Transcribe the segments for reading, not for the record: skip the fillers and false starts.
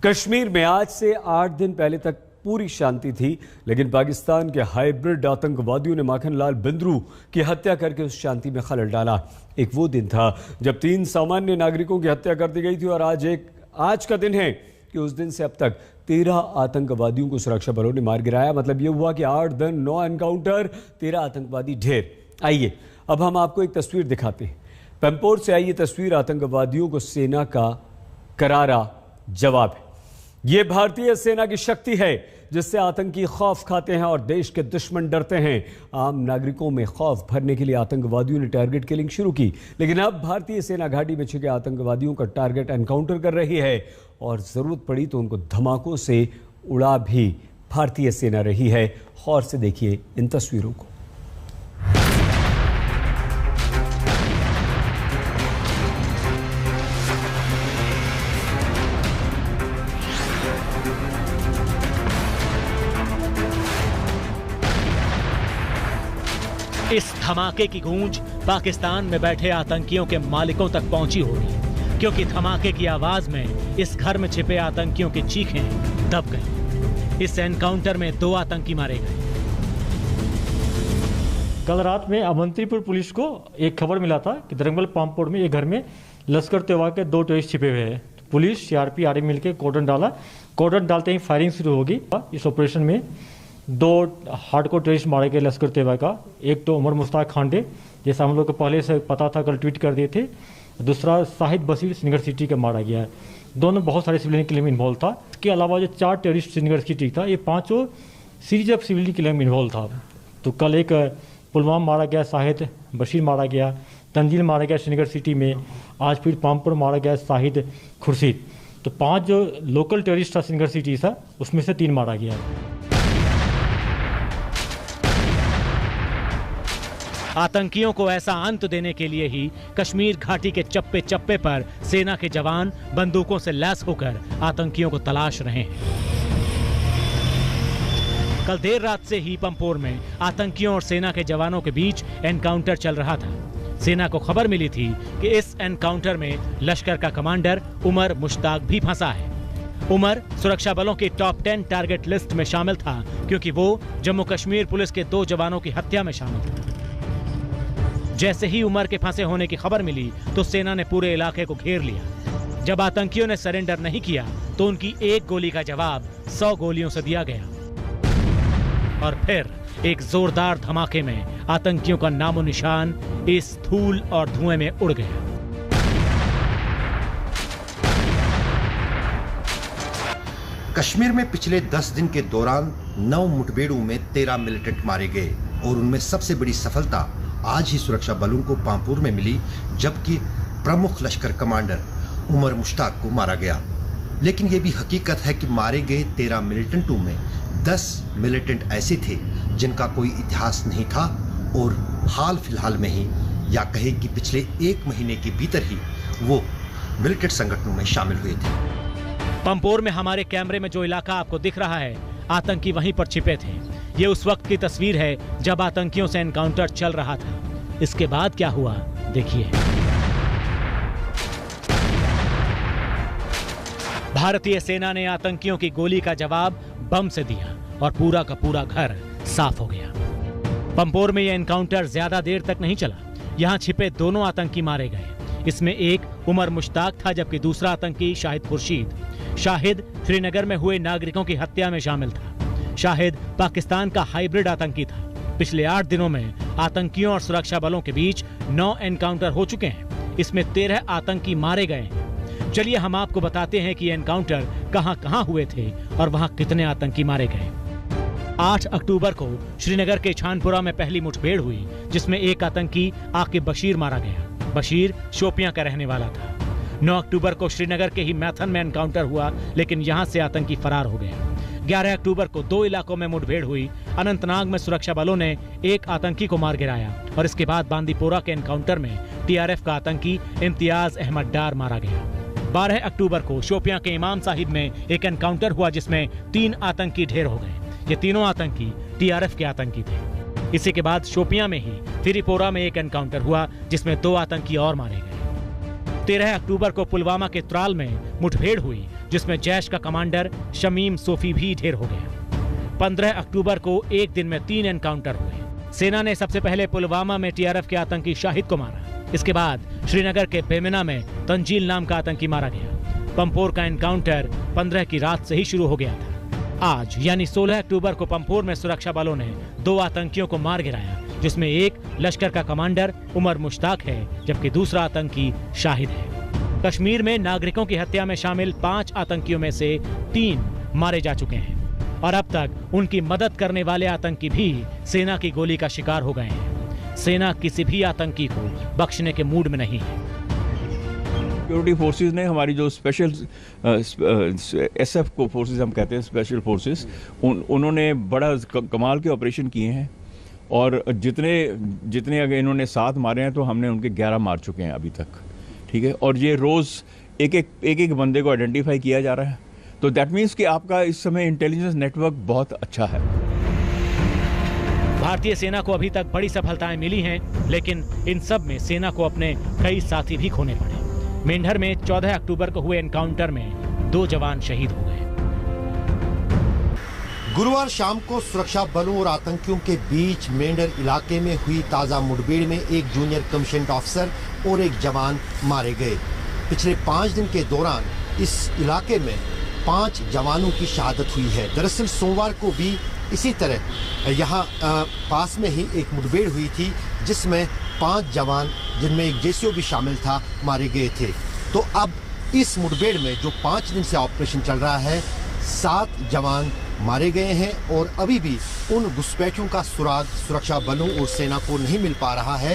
कश्मीर में आज से 8 दिन पहले तक पूरी शांति थी, लेकिन पाकिस्तान के हाइब्रिड आतंकवादियों ने माखन लाल बिंद्रू की हत्या करके उस शांति में खलल डाला। एक वो दिन था जब 3 सामान्य नागरिकों की हत्या कर दी गई थी और आज का दिन है कि उस दिन से अब तक 13 आतंकवादियों को सुरक्षा बलों ने मार गिराया। मतलब ये हुआ कि 8 दिन 9 एनकाउंटर, 13 आतंकवादी ढेर। आइए अब हम आपको एक तस्वीर दिखाते हैं। पंपोर से आई ये तस्वीर आतंकवादियों को सेना का करारा जवाब है। ये भारतीय सेना की शक्ति है जिससे आतंकी खौफ खाते हैं और देश के दुश्मन डरते हैं। आम नागरिकों में खौफ भरने के लिए आतंकवादियों ने टारगेट किलिंग शुरू की, लेकिन अब भारतीय सेना घाटी में छिपे आतंकवादियों का टारगेट एनकाउंटर कर रही है और जरूरत पड़ी तो उनको धमाकों से उड़ा भी भारतीय सेना रही है। गौर से देखिए इन तस्वीरों को। इस धमाके की गूंज पाकिस्तान में बैठे आतंकियों के मालिकों तक पहुंची होगी, क्योंकि धमाके की आवाज में इस घर में छिपे आतंकियों की चीखें दब गईं। इस एनकाउंटर में 2 आतंकी मारे गए। कल रात में अवंतीपुर पुलिस को एक खबर मिला था कि दरंगल पंपोर में एक घर में लश्कर तैयबा के 2 टेररिस्ट छिपे हुए हैं। पुलिस, सीआरपी, आर्मी मिलकर कॉर्डन डाला। कॉर्डन डालते ही फायरिंग शुरू होगी। इस ऑपरेशन में 2 हार्डकोर टेररिस्ट मारे गए लश्कर तैयबा का। एक तो उमर मुश्ताक खांडे, जैसा हम लोग को पहले से पता था, कल ट्वीट कर दिए थे। दूसरा शाहिद बशीर श्रीनगर सिटी का मारा गया है। दोनों बहुत सारे सिविलियन किलिंग में इन्वॉल्व था। इसके अलावा जो 4 टेररिस्ट श्रीनगर सिटी था, ये 5 सीरीज ऑफ सिविलियन किलिंग में इन्वॉल्व था। तो कल एक पुलवामा मारा गया, शाहिद बशीर मारा गया, तंजील मारा गया श्रीनगर सिटी में। आज फिर पामपुर मारा गया शाहिद खुर्शीद। तो 5 जो लोकल टेररिस्ट था श्रीनगर सिटी था, उसमें से 3 मारा गया। आतंकियों को ऐसा अंत देने के लिए ही कश्मीर घाटी के चप्पे चप्पे पर सेना के जवान बंदूकों से लैस होकर आतंकियों को तलाश रहे हैं। कल देर रात से ही पंपोर में आतंकियों और सेना के जवानों के बीच एनकाउंटर चल रहा था। सेना को खबर मिली थी कि इस एनकाउंटर में लश्कर का कमांडर उमर मुश्ताक भी फंसा है। उमर सुरक्षा बलों की टॉप 10 टारगेट लिस्ट में शामिल था, क्योंकि वो जम्मू कश्मीर पुलिस के 2 जवानों की हत्या में शामिल था। जैसे ही उमर के फंसे होने की खबर मिली तो सेना ने पूरे इलाके को घेर लिया। जब आतंकियों ने सरेंडर नहीं किया तो उनकी एक गोली का जवाब 100 गोलियों से दिया गया और फिर एक जोरदार धमाके में आतंकियों का नामो निशान इस धूल और धुएं में उड़ गया। कश्मीर में पिछले 10 दिन के दौरान 9 मुठभेड़ों में 13 मिलिटेंट मारे गए और उनमें सबसे बड़ी सफलता आज ही सुरक्षा बलों को पामपुर में मिली, जबकि प्रमुख लश्कर कमांडर उमर मुश्ताक को मारा गया। लेकिन यह भी हकीकत है कि मारे गए 13 मिलिटेंटों में 10 मिलिटेंट ऐसे थे जिनका कोई इतिहास नहीं था और हाल फिलहाल में ही, या कहे कि पिछले 1 महीने के भीतर ही वो मिलिटेंट संगठनों में शामिल हुए थे। पंपोर में हमारे कैमरे में जो इलाका आपको दिख रहा है, आतंकी वहीं पर छिपे थे। ये उस वक्त की तस्वीर है जब आतंकियों से एनकाउंटर चल रहा था। इसके बाद क्या हुआ देखिए। भारतीय सेना ने आतंकियों की गोली का जवाब बम से दिया और पूरा का पूरा घर साफ हो गया। पंपोर में यह एनकाउंटर ज्यादा देर तक नहीं चला। यहां छिपे 2 आतंकी मारे गए। इसमें एक उमर मुश्ताक था, जबकि दूसरा आतंकी शाहिद खुर्शीद। शाहिद श्रीनगर में हुए नागरिकों की हत्या में शामिल था। शाहिद पाकिस्तान का हाइब्रिड आतंकी था। पिछले 8 दिनों में आतंकियों और सुरक्षा बलों के बीच 9 एनकाउंटर हो चुके हैं। इसमें 13 आतंकी मारे गए हैं। चलिए हम आपको बताते हैं कि एनकाउंटर कहां-कहां हुए थे और वहां कितने आतंकी मारे गए। 8 अक्टूबर को श्रीनगर के छानपुरा में पहली मुठभेड़ हुई, जिसमें एक आतंकी आकिब बशीर मारा गया। बशीर शोपियां का रहने वाला था। 9 अक्टूबर को श्रीनगर के ही मैथन में एनकाउंटर हुआ, लेकिन यहां से आतंकी फरार हो गया। 11 अक्टूबर को 2 इलाकों में मुठभेड़ हुई। अनंतनाग में सुरक्षा बलों ने एक आतंकी को मार गिराया और इसके बाद बांदीपोरा के एनकाउंटर में टीआरएफ का आतंकी इम्तियाज अहमद डार मारा गया। 12 अक्टूबर को शोपियां के इमाम साहिब में एक एनकाउंटर हुआ, जिसमें 3 आतंकी ढेर हो गए। ये तीनों आतंकी टीआरएफ के आतंकी थे। इसी के बाद शोपियां में ही त्रिपोरा में एक एनकाउंटर हुआ, जिसमें 2 आतंकी और मारे गए। 13 अक्टूबर को पुलवामा के त्राल में मुठभेड़ हुई। जिसमें जैश का कमांडर शमीम सोफी भी ढेर हो गया। 15 अक्टूबर को एक दिन में 3 एनकाउंटर हुए। सेना ने सबसे पहले पुलवामा में टीआरएफ के आतंकी शाहिद को मारा। इसके बाद श्रीनगर के बेमिना में तंजील नाम का आतंकी मारा गया। पंपोर का एनकाउंटर 15 की रात से ही शुरू हो गया था। आज यानी 16 अक्टूबर को पंपोर में सुरक्षा बलों ने 2 आतंकियों को मार गिराया, जिसमें एक लश्कर का कमांडर उमर मुश्ताक है, जबकि दूसरा आतंकी शाहिद है। कश्मीर में नागरिकों की हत्या में शामिल 5 आतंकियों में से 3 मारे जा चुके हैं और अब तक उनकी मदद करने वाले आतंकी भी सेना की गोली का शिकार हो गए हैं। सेना किसी भी आतंकी को बख्शने के मूड में नहीं है। सिक्योरिटी फोर्सेस ने हमारी जो स्पेशल एसएफ को फोर्सेस हम कहते हैं, स्पेशल फोर्सेस, उन्होंने बड़ा कमाल के ऑपरेशन किए हैं और जितने अगर इन्होंने 7 मारे हैं तो हमने उनके 11 मार चुके हैं अभी तक, ठीक है। और ये रोज़ एक बंदे को आइडेंटिफाई किया जा रहा है, तो दैट मीन्स कि आपका इस समय इंटेलिजेंस नेटवर्क बहुत अच्छा है। भारतीय सेना को अभी तक बड़ी सफलताएं मिली हैं, लेकिन इन सब में सेना को अपने कई साथी भी खोने पड़े। मेंढर में 14 अक्टूबर को हुए एनकाउंटर में 2 जवान शहीद हो गए। गुरुवार शाम को सुरक्षा बलों और आतंकियों के बीच मेंढर इलाके में हुई ताजा मुठभेड़ में एक जूनियर कमीशंड ऑफिसर और एक जवान मारे गए। पिछले 5 दिन के दौरान इस इलाके में 5 जवानों की शहादत हुई है। दरअसल सोमवार को भी इसी तरह यहाँ पास में ही एक मुठभेड़ हुई थी, जिसमें 5 जवान, जिनमें एक जेसीओ भी शामिल था, मारे गए थे। तो अब इस मुठभेड़ में जो 5 दिन से ऑपरेशन चल रहा है, 7 जवान मारे गए हैं और अभी भी उन घुसपैठियों का सुराग सुरक्षा बलों और सेना को नहीं मिल पा रहा है।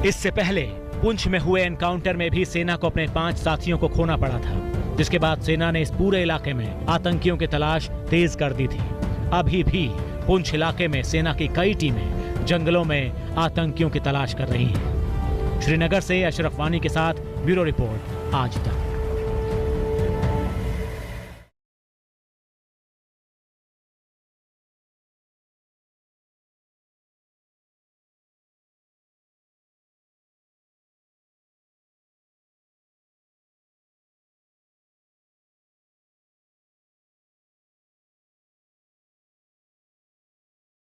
इससे पहले पुंछ में हुए एनकाउंटर में भी सेना को अपने 5 साथियों को खोना पड़ा था, जिसके बाद सेना ने इस पूरे इलाके में आतंकियों की तलाश तेज कर दी थी। अभी भी पुंछ इलाके में सेना की कई टीमें जंगलों में आतंकियों की तलाश कर रही हैं। श्रीनगर से अशरफ वानी के साथ ब्यूरो रिपोर्ट आज तक।